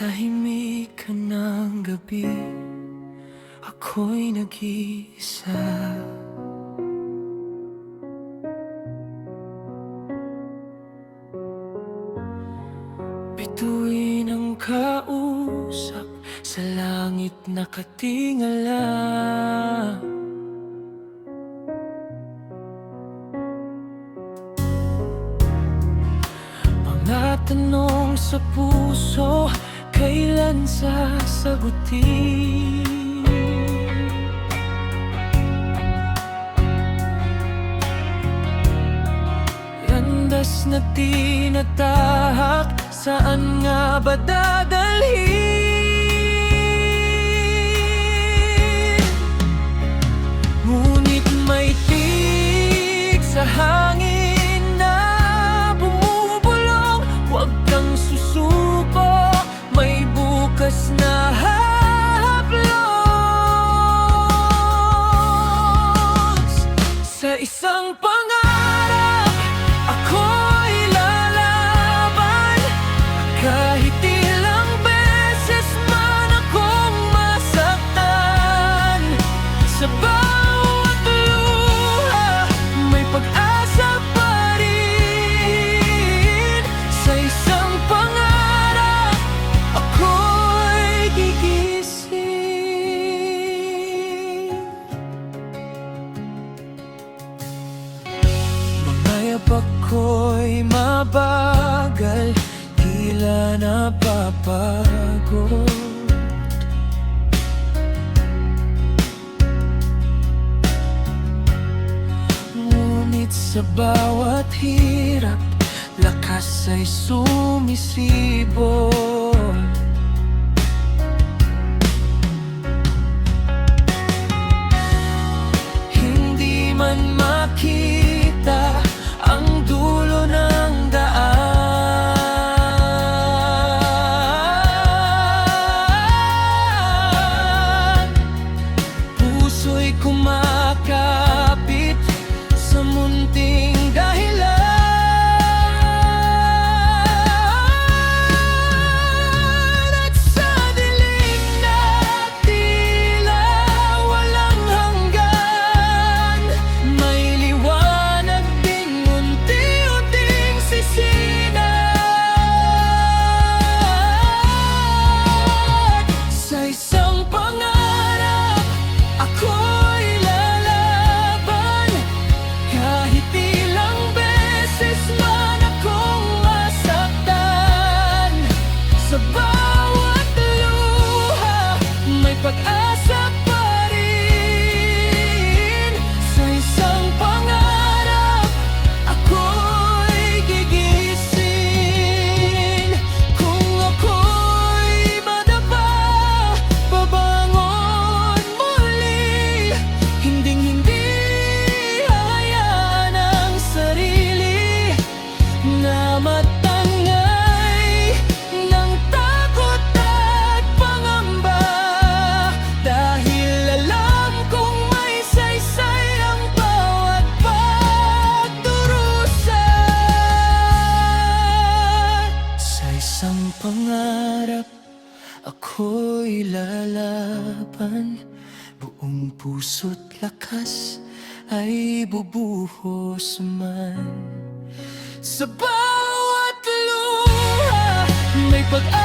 tahimik ng gabi, ako'y nag-iisa. Bituin ang kausap, sa langit nakatingala. Mga tanong sa puso, kailan sasagutin? Landas na tinatahak, saan nga ba dadalhin? Ngunit may tinig sa hangin na bumubulong. Huwag kang susuko, may bukas na haplos. Sa isang pangarap, ako'y lalaban. Kahit ilang beses man akong masaktan, sa bawat luha may pag-asa pa rin. Sa isang pangarap, ako'y gigising. Mangayap ako'y mabagal, tila napapagod. Ngunit sa bawat hirap, lakas ay sumisibol. Hindi man makita ang dulo ng daan, puso'y kumakapit sa munting dahilan. At sa dilim na tila walang hanggan, may liwanag ding unti-unting sisinag. Sa isang pangarap, ako'y lalaban. Kahit ilang beses man akong masaktan, sa bawat luha may pag-asa pa rin. Sa isang pangarap, ako'y gigising. Kung ako'y madapa, babangon muli. Hinding-hindi hahayaan ang sarili na matangay ng takot at pangamba. Dahil alam kong may saysay ang bawat pagdurusa. Sa isang pangarap, ako'y lalaban. Buong puso't lakas ay bubuhos man. Sa bawat luha may pag-asa